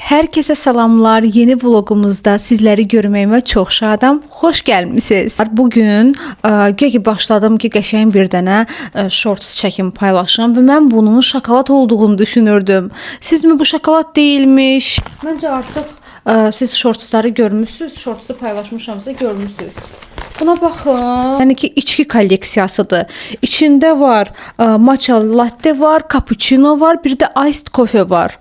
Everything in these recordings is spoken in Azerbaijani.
Herkese salamlar. Yeni vlogumuzda sizləri görməyimə çox şadam. Xoş gəlmisiniz. Bugün ki başladım ki qəşəng bir dənə shorts çəkim paylaşım və mən bunun şokolad olduğunu düşünürdüm. Sizmi bu şokolad değilmiş? Məncə artıq siz shortsları görmüsünüz. Shortsu paylaşmışamsa görmüsünüz. Buna baxın. Yəni ki içki kolleksiyasıdır. İçində var matcha latte var, cappuccino var, bir də iced coffee var.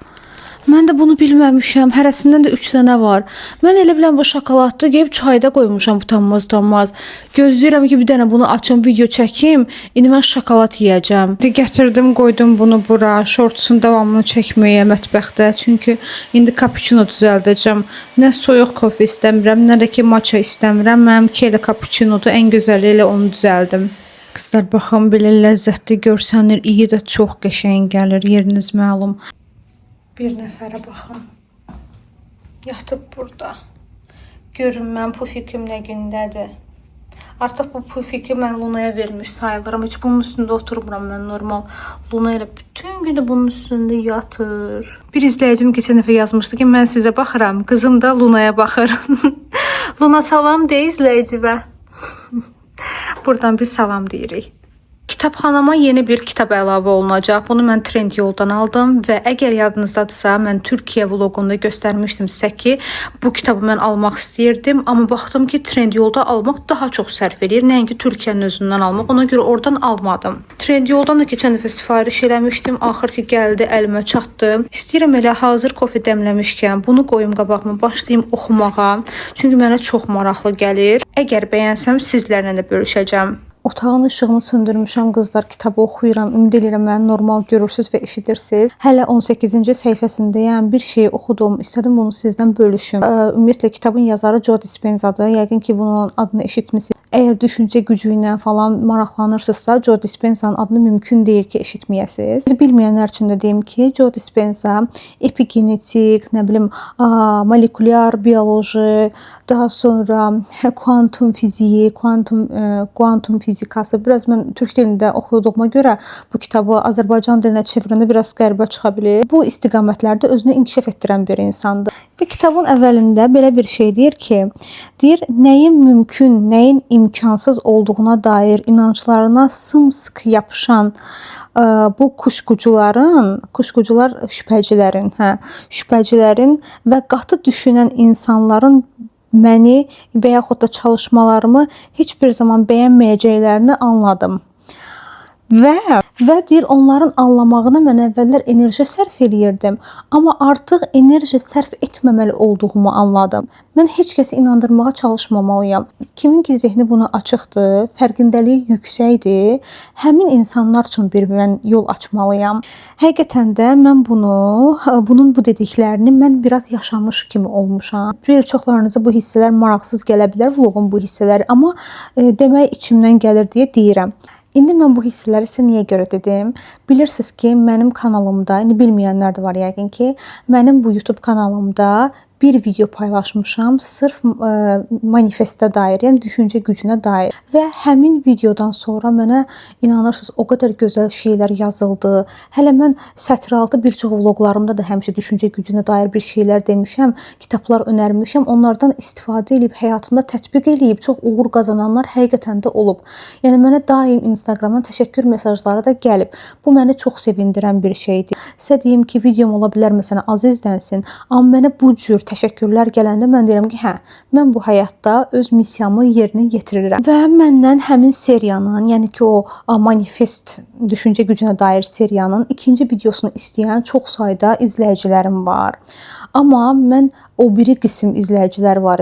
Mən də bunu bilməmişəm. Hərəsindən də 3 dənə var. Mən elə biləm bu şokoladdı, gəlib çayda qoymuşam utanmaz. Gözləyirəm ki, bir dənə bunu açım, video çəkim. İndi mən şokolad yeyəcəm. Gətirdim, qoydum bunu bura. Shortsun davamını çəkməyə mətbəxdə. Çünki indi cappuccino düzəldəcəm. Nə soyuq kofe istəmirəm, nə də ki matcha istəmirəm. Mənim kele cappuccinodur. Ən gözəli ilə onu düzəldim. Qızlar baxın, belə ləzzətli görsənir. İyi də çox qəşəng gəlir. Yeriniz məlum. Bir nəfərə baxın. Yatıb burada. Görün mən pufikim nə gündədir. Artıq bu pufiki mən Lunaya vermiş sayılırım. Heç bunun üstündə oturmuram mən normal. Luna ilə bütün günü bunun üstündə yatır. Bir izləyicim keçən dəfə yazmışdı ki, mən sizə baxıram. Qızım da Lunaya baxır. Luna salam deyə izləyicivə. Buradan biz salam deyirik. Kitabxanama yeni bir kitab əlavə olunacaq. Bunu mən Trendyoldan aldım və əgər yadınızdadırsa, mən Türkiyə vloqunda göstərmişdim sizə ki, bu kitabı mən almaq istəyirdim, amma baxdım ki, Trendyolda almaq daha çox sərf edir, nəinki Türkiyənin özündən almaq. Ona görə oradan almadım. Trendyoldan da keçən dəfə sifariş eləmişdim, axır ki gəldi, əlimə çatdı. İstəyirəm elə hazır kofe dəmləmişkən bunu qoyum qabağıma, başlayım oxumağa. Çünki mənə çox maraqlı gəlir. Əgər bəyənsəm sizlərlə də bölüşəcəm. Otağın işığını söndürmüşəm qızlar, kitabı oxuyuram. Ümid edirəm məni normal görürsüz və eşidirsiniz. Hələ 18-ci səhifəsindəyəm. Bir şey oxudum. İstədim bunu sizdən bölüşüm. Ümumiyyətlə kitabın yazarı Joe Dispenzadır. Yəqin ki bunun adını eşitmisiniz. Əgər düşüncə gücü ilə falan maraqlanırsınızsa, Joe Dispenza'nın adını mümkün deyil ki eşitməyəsiniz. Bilməyənlər üçün də deyim ki, Joe Dispenza epigenetik, nə bilim, molekulyar bioloji, daha sonra kuantum fiziği, kuantum fizikası. Biraz mən türk dilində oxuduğuma görə bu kitabı Azərbaycan dilinə çevirəndə biraz qəribə çıxa bilir. Bu istiqamətlərdə özünü inkişaf etdirən bir insandır. Və kitabın əvvəlində belə bir şey deyir ki, nəyin mümkün, nəyin imkansız olduğuna dair inanclarına sımsıkı yapışan bu şübhəcilərin və qatı düşünən insanların məni və yaxud da çalışmalarımı heç bir zaman bəyənməyəcəklərini anladım. Və deyir, onların anlamağına mən əvvəllər enerji sərf eləyirdim, amma artıq enerji sərf etməməli olduğumu anladım. Mən heç kəsi inandırmağa çalışmamalıyam. Kimin ki zehni buna açıqdır, fərqindəliyi yüksəkdir, həmin insanlar üçün mən yol açmalıyam. Həqiqətən də mən bunun bu dediklərini mən biraz yaşamış kimi olmuşam. Bir çoxlarınıza bu hissələr maraqsız gələ bilər, vlogun bu hissələri, amma demək içimdən gəlir deyə deyirəm. İndi mən bu hissələri sizə niyə görə dedim? Bilirsiniz ki, mənim kanalımda, indi bilməyənlər də var yəqin ki, mənim bu YouTube kanalımda bir video paylaşmışam sırf manifestə dair, yəni düşüncə gücünə dair. Və həmin videodan sonra mənə inanırsınız o qədər gözəl şeylər yazıldı. Hələ mən sətiraltı bir çox vloqlarımda da həmişə düşüncə gücünə dair bir şeylər demişəm, kitablar önərmişəm. Onlardan istifadə edib həyatında tətbiq edib çox uğur qazananlar həqiqətən də olub. Yəni mənə daim Instagramdan təşəkkür mesajları da gəlib. Bu məni çox sevindirən bir şeydir. Sizə deyim ki, videom ola bilər məsələn az izlənsin, amma mənə bu cür təşəkkürlər gələndə mən deyirəm ki, mən bu həyatda öz missiyamı yerinə yetirirəm. Və məndən həmin seriyanın, yəni ki o manifest düşüncə gücünə dair seriyanın ikinci videosunu istəyən çox sayda izləyicilərim var. Amma mən o biri qism izləyicilər var,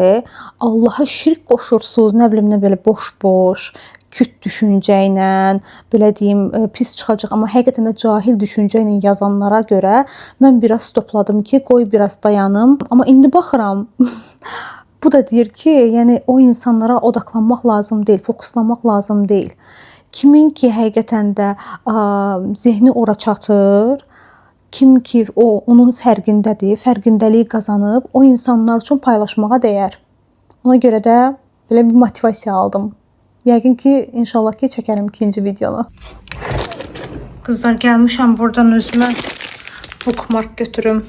Allaha şirk qoşursunuz, nə bilim nə belə boş-boş, küt düşüncə ilə, belə deyim, pis çıxacaq, amma həqiqətən də cahil düşüncə ilə yazanlara görə mən biraz stopladım ki, qoy biraz dayanım. Amma indi baxıram. Bu da deyir ki, yəni o insanlara odaqlanmaq lazım deyil, fokuslanmaq lazım deyil. Kimin ki həqiqətən də zehni ora çatır, kim ki onun fərqindədir, fərqindəliyi qazanıb, o insanlar üçün paylaşmağa dəyər. Ona görə də belə bir motivasiya aldım. Yəqin ki, inşallah ki, çəkərəm ikinci videonu. Qızlar, gəlmişəm buradan özümə bookmark götürüm.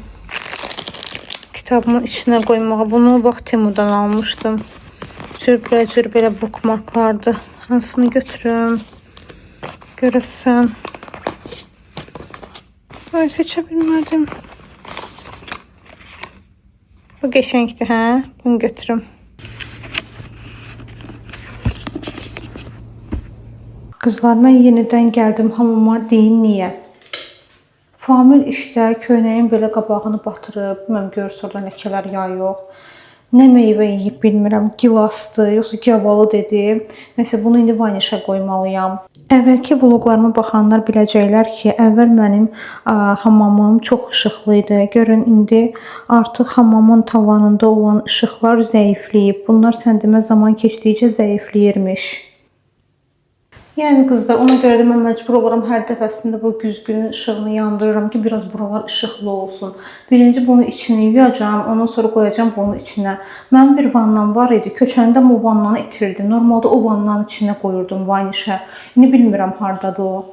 Kitabımın içinə qoymağa. Bunu bax Temu'dan almışdım. Cürbəcür belə bookmarklardır. Hansını götürüm? Görəsən. Ay, seçə bilmədim. Bu qəşəngdir, hə? Bunu götürüm. Qızlar, mən yenidən gəldim hamama. Deyin niyə? Famil işdə köynəyin belə qabağını batırıb. Bilməm, görürsə orada ləkələr ya yox. Nə meyvə yeyib bilmirəm. Gilasdır, yoxsa gavalı dedi. Nəsə, bunu indi vanişə qoymalıyam. Əvvəlki vloqlarıma baxanlar biləcəklər ki, əvvəl mənim hamamım çox işıqlı idi. Görün, indi artıq hamamın tavanında olan işıqlar zəifləyib. Bunlar sən demə zaman keçdikcə zəifləyirmiş. Yəni qızlar, ona görə də mən məcbur oluram hər dəfəsində bu güzgünün işığını yandırıram ki, biraz buralar işıqlı olsun. Birinci bunu içini yuyacağım, ondan sonra qoyacağım bunun içinə. Mənim bir vannam var idi, köçəndə o vannanı itirdim. Normalda o vannanın içinə qoyurdum vanişə. İndi bilmirəm hardadır o.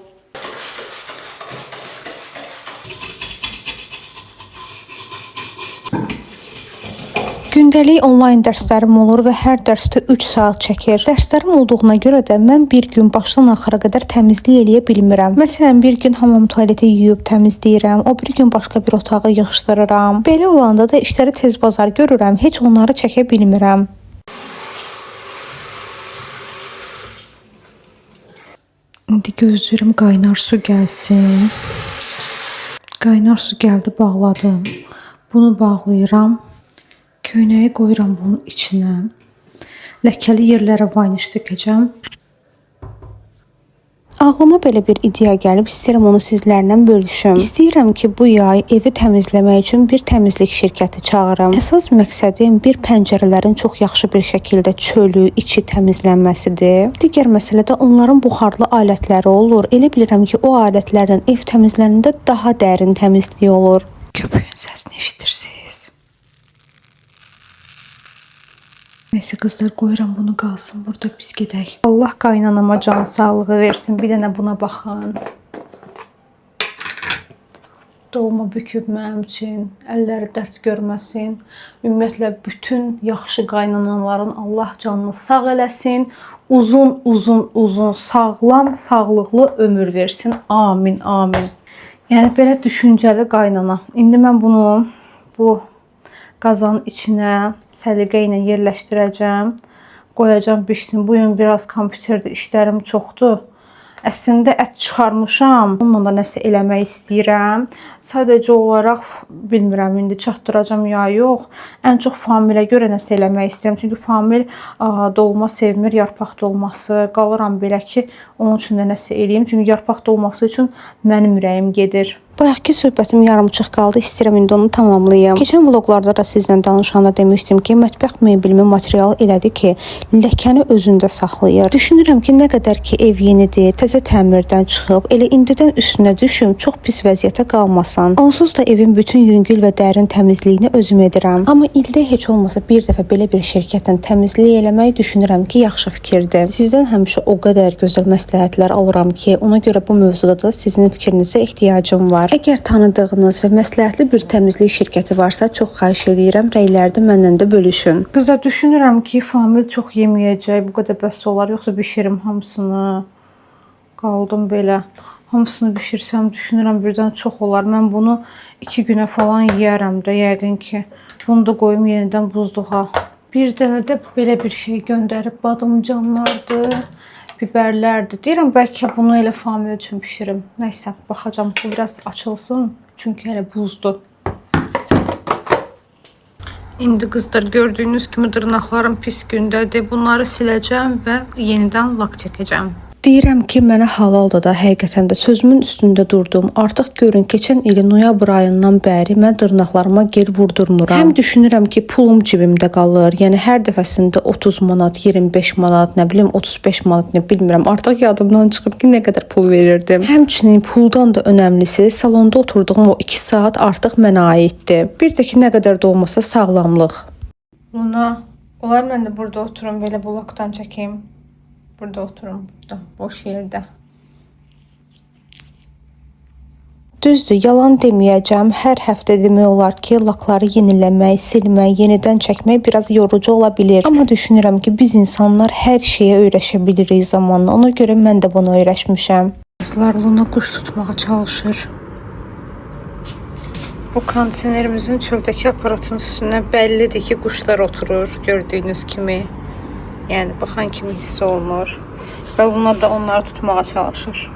Gündəlik onlayn dərslərim olur və hər dərsdə 3 saat çəkir. Dərslərim olduğuna görə də mən bir gün başdan axıra qədər təmizlik eləyə bilmirəm. Məsələn, bir gün hamam tualeti yuyub təmizləyirəm, o bir gün başqa bir otağı yığışdırıram. Belə olanda da işləri tez bazar görürəm, heç onları çəkə bilmirəm. İndi gözləyirəm qaynar su gəlsin. Qaynar su gəldi, bağladım. Bunu bağlayıram. Köynəyi qoyuram bunun içinə. Ləkəli yerlərə vaniş tökəcəm. Ağlıma belə bir ideya gəlib, istəyirəm onu sizlərlə bölüşüm. İstəyirəm ki, bu yay evi təmizləmək üçün bir təmizlik şirkəti çağırım. Əsas məqsədim bir pəncərələrin çox yaxşı bir şəkildə çölü, içi təmizlənməsidir. Digər məsələ də onların buxarlı alətləri olur. Elə bilirəm ki, o alətlərin ev təmizlənəndə daha dərin təmizliyi olur. Köpüyün səsini eşidirsiniz. Neyse qızlar, qoyuram bunu qalsın burada, biz gedək. Allah qaynanama can sağlığı versin. Bir dənə buna baxın. Dolma büküb mənim üçün. Əlləri dərd görməsin. Ümumiyyətlə bütün yaxşı qaynanaların Allah canını sağ eləsin. Uzun, sağlam, sağlıqlı ömür versin. Amin, amin. Yəni belə düşüncəli qaynana. İndi mən bunu bu qazanın içinə səliqə ilə yerləşdirəcəm. Qoyacam bişsin. Bu gün biraz kompüterdə işlərim çoxdur. Əslində ət çıxarmışam. Onunla da nəsə eləmək istəyirəm. Sadəcə olaraq bilmirəm indi çatdıracam ya yox. Ən çox Familə görə nəsə eləmək istəyirəm. Çünki Famil dolma sevmir, yarpaq dolması. Qalıram belə ki, onun üçün də nəsə eləyim. Çünki yarpaq dolması üçün mənim ürəyim gedir. Bayaqki söhbətim yarımçıq qaldı. İstəyirəm indi onu tamamlayım. Keçən vloqlarda da sizlə danışanda demişdim ki, mətbəx mebelimi material elədi ki, ləkəni özündə saxlayır. Düşünürəm ki, nə qədər ki ev yenidir, təzə təmirdən çıxıb, elə indidən üstünə düşüm, çox pis vəziyyətə qalmasan. Onsuz da evin bütün yüngül və dərin təmizliyini özüm edirəm. Amma ildə heç olmasa bir dəfə belə bir şirkətdən təmizlik eləmək düşünürəm ki, yaxşı fikirdir. Sizdən həmişə o qədər gözəl məsləhətlər alıram ki, ona görə bu mövzuda da sizin fikrinizə ehtiyacım var. Əgər tanıdığınız və məsləhətli bir təmizlik şirkəti varsa, çox xahiş edirəm, rəylərdə məndən də bölüşün. Qızlar, düşünürəm ki, Famil çox yeməyəcək, bu qədər bəs olar, yoxsa bişirim hamısını. Qaldım belə. Hamısını bişirsəm, düşünürəm birdən çox olar. Mən bunu 2 günə falan yeyərəm də, yəqin ki. Bunu da qoyum yenidən buzluğa. Bir dənə də belə bir şey göndərib badımcanlardır. Biberlərdir. Deyirəm, bəlkə bunu elə Famil üçün bişirim. Nəysə, baxacam. Bu biraz açılsın. Çünki hələ buzdur. İndi qızlar, gördüyünüz kimi dırnaqlarım pis gündədir. Bunları siləcəm və yenidən lak çəkəcəm. Deyirəm ki, mənə halaldır da, həqiqətən də sözümün üstündə durdum. Artıq görün, keçən ilin noyabr ayından bəri mən dırnaqlarıma gel vurdurmuram. Həm düşünürəm ki, pulum cibimdə qalır. Yəni hər dəfəsində 30 manat, 25 manat, nə bilim 35 manat, nə bilmirəm. Artıq yadımdan çıxıb ki, nə qədər pul verirdim. Həmçinin puldan da önəmlisi salonda oturduğum o 2 saat artıq mənə aiddir. Bir də ki, nə qədər də olmasa sağlamlıq. Luna, olar mən də burada oturum, belə blokdan çəkeyim. Burada oturum, burada, boş yerdə. Düzdür, yalan deməyəcəm. Hər həftə demək olar ki, lakları yeniləmək, silmək, yenidən çəkmək biraz yorucu ola bilər. Amma düşünürəm ki, biz insanlar hər şeyə öyrəşə bilirik zamanla. Ona görə mən də buna öyrəşmişəm. Qızlar Luna quş tutmağa çalışır. Bu kondisionerimizin çöldəki aparatın üstünə bəllidir ki, quşlar oturur, gördüyünüz kimi. Yəni baxan kimi hiss olunur. Və Luna da onları tutmağa çalışır.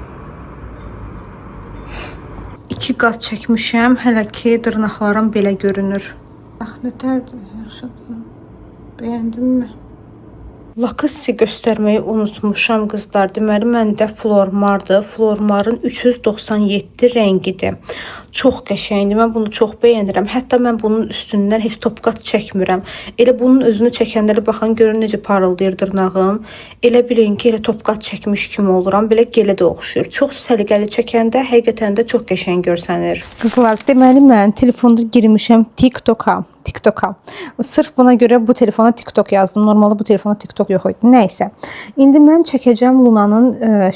2 qat çəkmişəm. Hələ ki dırnaqlarım belə görünür. Bax, nətərdir? Yaxşıdır. Bəyəndinmi? Lakı sizə göstərməyi unutmuşam qızlar. Deməli, məndə Flormardır. Flormarın 397 rəngidir. Çox qəşəngdir. Mən bunu çox bəyənirəm. Hətta mən bunun üstündən heç topqat çəkmirəm. Elə bunun özünü çəkəndə baxın, görün necə parıldayır dırnağım. Elə bilin ki, elə topqat çəkmiş kimi oluram. Belə gelə də oxşuyur. Çox səliqəli çəkəndə həqiqətən də çox qəşəng görsənir. Qızlar, deməli mən telefonda girmişəm TikToka. Sırf buna görə bu telefona TikTok yazdım. Normalde bu telefona TikTok yox idi. Nəysə. İndi mən çəkəcəm Lunanın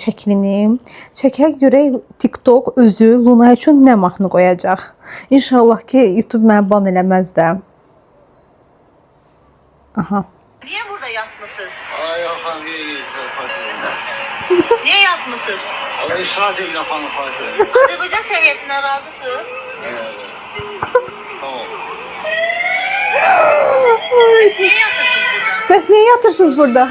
şəklini. Çəkək görək TikTok özü Luna üçün nə mahnı qoyacaq. İnşallah ki YouTube məni ban eləməz də. Aha. Niye burada yatmışsınız? Ay efendim, Niye yatmışsınız? Allah ısrar edin efendim Fatih. Azerbaycan seviyesinden razısınız. Tamam. Niye yatırsınız burada? Bəs niyə yatırsınız burada?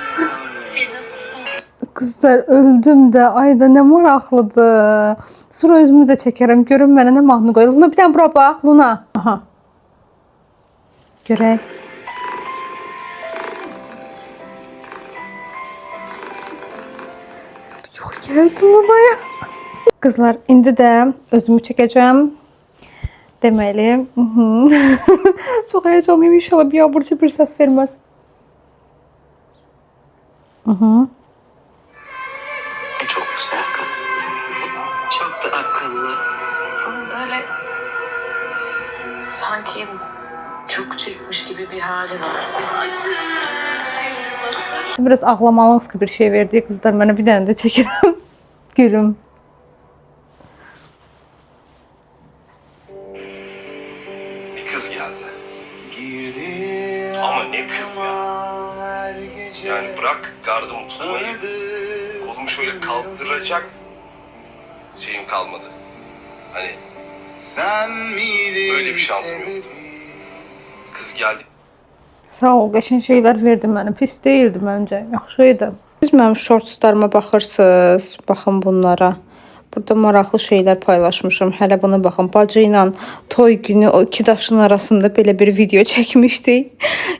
Kızlar, öldüm də. Ay da nə maraqlıdır. Sonra özümü də çəkərəm. Görün mənə nə mahnı qoyur. Luna, bir dənə bura bax, Luna. Aha. Görək. Yox, gəldi Luna'ya. Qızlar, indi də özümü çəkəcəm. Deməli. Çox həyecanlıyım. İnşallah bir yaburcu bir səs verməz. Çok güzel kız. Çok da akıllı. Ama böyle sanki çok çekmiş gibi bir hali var. Biraz ağlamalınız ki bir şey verdi kızlar. Mənə bir dənə də çəkirəm. Gülüm. Bir kız geldi. Ama ne kız ya? Yani bırak gardım tutmayı, kolumu şöyle kaldıracak şeyim kalmadı. Hani Sen miydin? böyle bir şansım yoktu. Kız geldi. Sağ ol, qəşəng şeylər verdin mənə. Pis değildi məncə. Yaxşı idi. Siz mənim shortslarıma baxırsınız. Baxın bunlara. Burada maraqlı şeylər paylaşmışam. Hələ buna baxın. Bacı ilə toy günü o iki daşın arasında belə bir video çəkmişdik.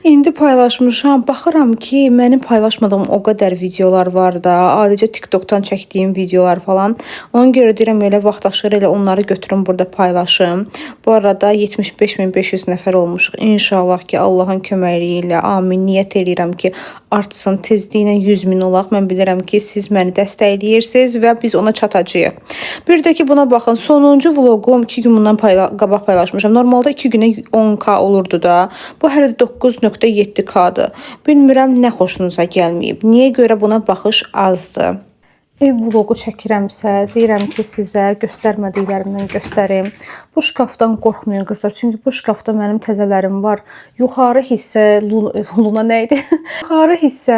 İndi paylaşmışam. Baxıram ki, mənim paylaşmadığım o qədər videolar var da. Adicə TikTokdan çəkdiyim videolar falan. Ona görə deyirəm elə vaxtaşırı elə onları götürüm burada paylaşım. Bu arada 75.500 nəfər olmuşuq. İnşallah ki, Allahın köməkliyi ilə amin. Niyyət edirəm ki, artsın, tezliklə 100.000 olaq. Mən bilirəm ki, siz məni dəstəkləyirsiniz və biz ona çatacağıq. Bir də ki, buna baxın. Sonuncu vloqum 2 gün bundan qabaq paylaşmışam. Normalda 2 günə 10k olurdu da. Bu hələ də 9.7k'dır. Bilmirəm nə xoşunuza gəlməyib. Niyə görə buna baxış azdır? Ev vlogu çəkirəmsə, deyirəm ki, sizə göstərmədiklərimdən göstərim. Bu şkafdan qorxmayın qızlar, çünki bu şkafda mənim təzələrim var. Yuxarı hissə Luna nə idi? Yuxarı hissə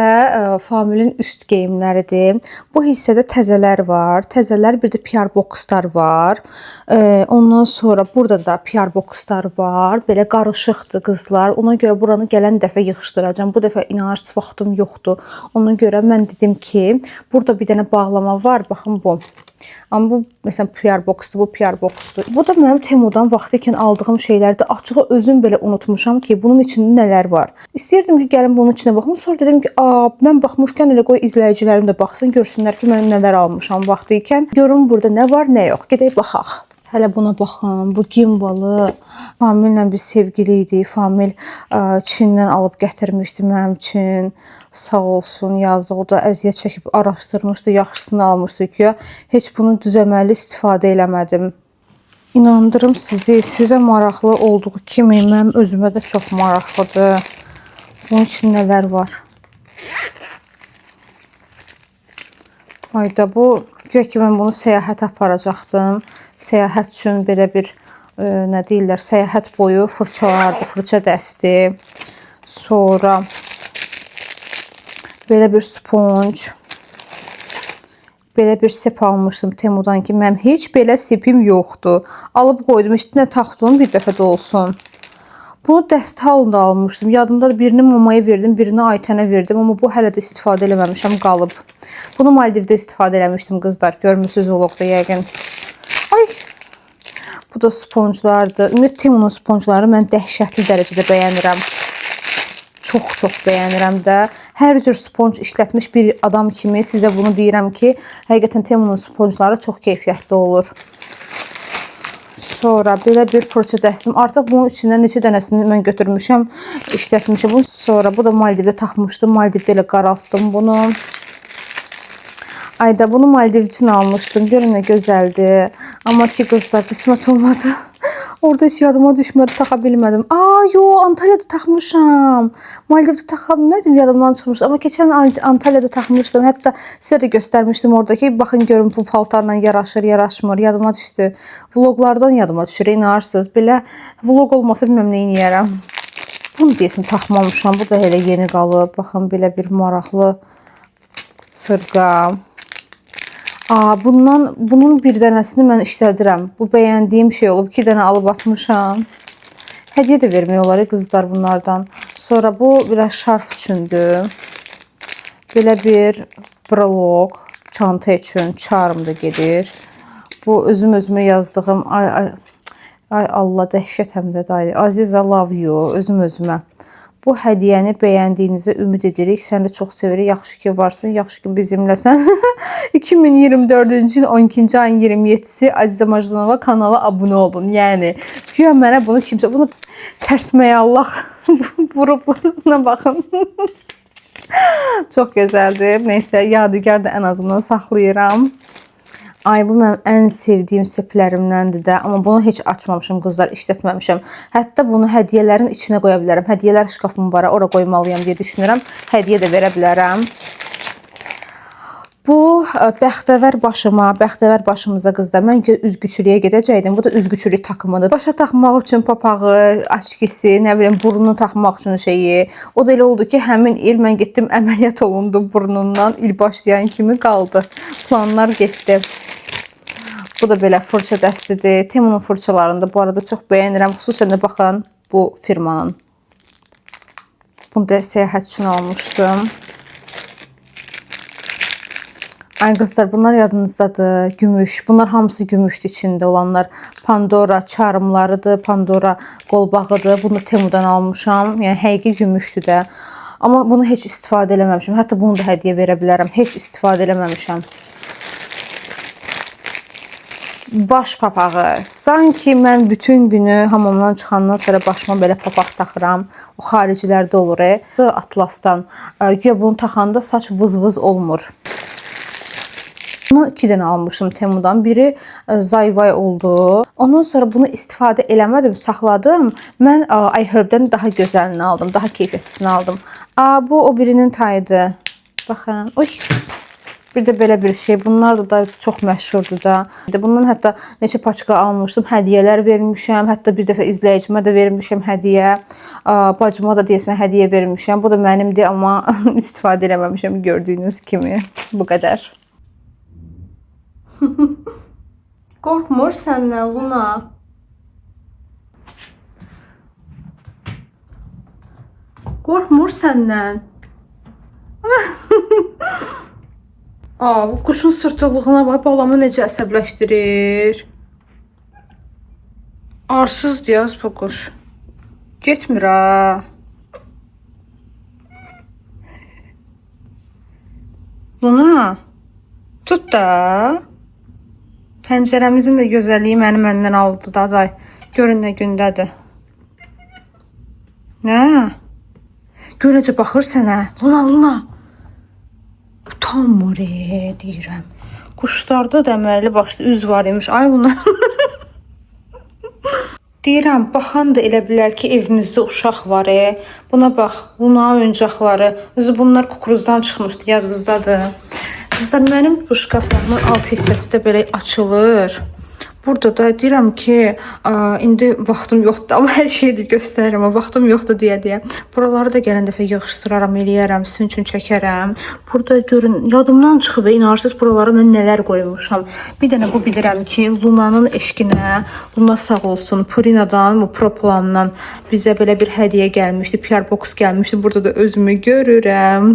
Familin üst geyimləridir. Bu hissədə təzələr var. Təzələr, bir də PR boxlar var. Ondan sonra burada da PR boxlar var. Belə qarışıqdır qızlar. Ona görə buranı gələn dəfə yığışdıracağam. Bu dəfə inanırsınız vaxtım yoxdur. Ona görə mən dedim ki, burada bir dənə bağlama var. Baxın bu. Amma bu məsələn PR boxdur, bu PR boxdur. Bu da mənim Temudan vaxtikən aldığım şeylərdir. Açığı özüm belə unutmuşam ki, bunun içində nələr var. İstəyirdim ki, gəlim bunun içinə baxım. Sonra dedim ki, mən baxmışkən elə qoy izləyicilərim də baxsın, görsünlər ki, mən nələr almışam vaxtikən. Görüm burada nə var, nə yox. Gedək baxaq. Hələ buna baxın. Bu gimbalı Famillə bir sevgili idi. Famil Çindən alıb gətirmişdi mənim üçün. Sağ olsun, yazıq. O da əziyyət çəkib araşdırmışdı, yaxşısını almışdı ki, heç bunu düzəməli istifadə eləmədim. İnandırım sizi, sizə maraqlı olduğu kimi mənim özümə də çox maraqlıdır. Bunun üçün nələr var? Ayda bu, güya ki mən bunu səyahət aparacaqdım. Səyahət üçün belə bir, nə deyirlər, səyahət boyu fırça vardı, fırça dəsti. Sonra belə bir sponj. Belə bir sep almışdım Temudan ki, mənim heç belə sepim yoxdur. Alıb qoydum, üstünə taxdım bir dəfə də olsun. Bunu dəst halında almışdım. Yadımda birini mamaya verdim, birini Aytənə verdim. Amma bu hələ də istifadə eləməmişəm, qalıb. Bunu Maldivdə istifadə eləmişdim qızlar. Görmüsünüz vlogda yəqin. Ay! Bu da sponjlardır. Ümumiyyətlə Temunun sponjları mən dəhşətli dərəcədə bəyənirəm. Çox bəyənirəm də. Hər cür sponj işlətmiş bir adam kimi sizə bunu deyirəm ki, həqiqətən Temunun sponjları çox keyfiyyətli olur. Sonra belə bir fırça dəstim. Artıq bunun içindən neçə dənəsini mən götürmüşəm, işlətmişəm. Sonra bu da Maldivdə taxmışdım. Maldivdə elə qaraltdım bunu. Ayda bunu Maldiv üçün almışdım. Görün nə gözəldir. Amma ki qızlar qismət olmadı. Orada heç yadıma düşmədi, taxa bilmədim. Yo, Antalya'da taxmışam. Maldivdə taxa bilmədim, yadımdan çıxmış. Amma keçən Antalya'da taxmışdım. Hətta sizə də göstərmişdim oradakı. Baxın görün bu paltarla yaraşır, yaraşmır. Yadıma düşdü. Vloglardan yadıma düşür, inarsınız. Belə vlog olmasa bilməm nə edərəm. Bunu deyəsin taxmamışam. Bu da elə yeni qalıb. Baxın belə bir maraqlı sırğa. Bunun bir dənəsini mən işlədirəm. Bu bəyəndiyim şey olub. 2 dənə alıb atmışam. Hədiyyə də vermək olar qızlar bunlardan. Sonra bu belə şarf üçündür. Belə bir bralok çanta üçün charm da gedir. Bu özümə yazdığım ay Allah dəhşət həm də dayı. Aziza love you özümə. Bu hədiyyəni bəyəndiyinizə ümid edirik. Sən də çox sevirik. Yaxşı ki varsın, yaxşı ki bizimləsən. 2024-cü il 12-ci ayın 27-si Aziza Majdanova kanala abunə olun. Yəni, güya mənə bunu kimsə, bunu tərsməyə Allah vurublarına baxın. Çox gözəldir. Neysə, yadigar da ən azından saxlayıram. Ay, bu mənim ən sevdiyim seplərimdəndir də. Amma bunu heç açmamışam qızlar, işlətməmişəm. Hətta bunu hədiyyələrin içinə qoya bilərəm. Hədiyyələr şkafım var, ora qoymalıyam deyə düşünürəm. Hədiyyə də verə bilərəm. Bu bəxtəvər başımıza qızlar. Mən üzgüçülüyə gedəcəkdim. Bu da üzgüçülük takımıdır. Başa taxmaq üçün papağı, açkisi, nə bilim burnunu taxmaq üçün şeyi. O da elə oldu ki, həmin il mən getdim, əməliyyat olundum burnundan. İl başlayan kimi qaldı. Planlar getdi. Bu da belə fırça dəstidir. Temunun fırçalarını da bu arada çox bəyənirəm. Xüsusən də baxın bu firmanın. Bunu da səyahət üçün almışdım. Ay qızlar, bunlar yadınızdadır. Gümüş. Bunlar hamısı gümüşdür içində olanlar. Pandora charmlarıdır. Pandora qolbağıdır. Bunu Temudan almışam. Yəni həqiqi gümüşdür də. Amma bunu heç istifadə eləməmişəm. Hətta bunu da hədiyyə verə bilərəm. Heç istifadə eləməmişəm. Baş papağı. Sanki mən bütün günü hamamdan çıxandan sonra başıma belə papaq taxıram. O xaricilərdə olur. Atlasdan. Güya bunu taxanda saç vız-vız olmur. Bunu 2 dənə almışım Temudan. Biri Zayvay oldu. Ondan sonra bunu istifadə eləmədim, saxladım. Mən iHerb-dən daha gözəlini aldım, daha keyfiyyətlisini aldım. Bu o birinin tayıdır. Baxın. Oy. Bir də belə bir şey. Bunlar da çox məşhurdur da. Bundan hətta neçə paçka almışdım. Hədiyyələr vermişəm. Hətta bir dəfə izləyicimə də vermişəm hədiyyə. Bacıma da deyəsən hədiyyə vermişəm. Bu da mənimdir, amma istifadə eləməmişəm gördüyünüz kimi. Bu qədər. Qorxmur səndən, Luna. Qorxmur səndən. Aa, bu quşun sırtılığına bax, balamı necə əsəbləşdirir. Arsız deyəz bu quş. Getmir ha. Luna, tut da. Pəncərəmizin də gözəlliyi məni məndən aldı da day. Görün nə gündədir. Nə? Gör necə baxır sənə. Luna. Utanmır deyirəm. Quşlarda da əməlli başlı üz var imiş. Ay Luna. Deyirəm, baxan da elə bilər ki, evimizdə uşaq var. Buna bax, Luna oyuncaqları. Özü bunlar kukuruzdan çıxmışdı, yadınızdadır. Qızlar, mənim bu şkaflarımın alt hissəsi də belə açılır. Burada da deyirəm ki, indi vaxtım yoxdur, amma hər şeyi də göstərirəm, amma vaxtım yoxdur deyə. Buraları da gələn dəfə yığışdıraram, eləyərəm, sizin üçün çəkərəm. Burada görün, yadımdan çıxıb, inarsız buralara mən nələr qoymuşam. Bir dənə bu bilirəm ki, Lunanın eşqinə, Luna sağ olsun, Purinadan, bu Proplandan bizə belə bir hədiyyə gəlmişdi, PR box gəlmişdi. Burada da özümü görürəm.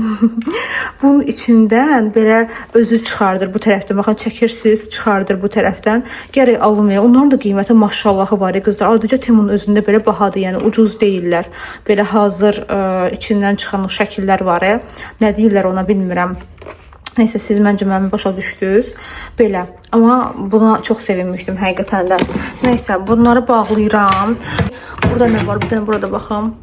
Bunun içindən belə özü çıxardır bu tərəfdən. Baxın, çəkirsiniz, çıxardır bu tərəfdən. Gərək alınmaya. Onların da qiyməti maşallahı var qızlar. Adıca Temunun özündə belə bahadır, yəni ucuz deyirlər. Belə hazır içindən çıxan o şəkillər var. Nə deyirlər ona bilmirəm. Neysə, siz məncə məni başa düşdünüz. Belə. Amma buna çox sevinmişdim həqiqətən də. Neysə, bunları bağlayıram. Burada nə var? Bir dənə burada baxım.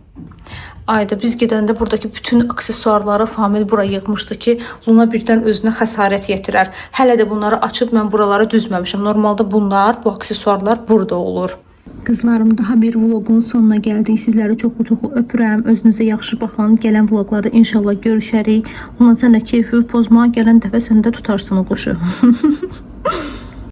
Ayda biz gedəndə buradakı bütün aksesuarları Famil bura yığmışdı ki, Luna birdən özünə xəsarət yetirər. Hələ də bunları açıb mən buraları düzməmişəm. Normalda bunlar, bu aksesuarlar burada olur. Qızlarım, daha bir vlogun sonuna gəldik. Sizləri çoxlu öpürəm. Özünüzə yaxşı baxın. Gələn vloglarda inşallah görüşərik. Luna, sən də keyfi pozma. Gələn dəfə sən də tutarsan o quşu.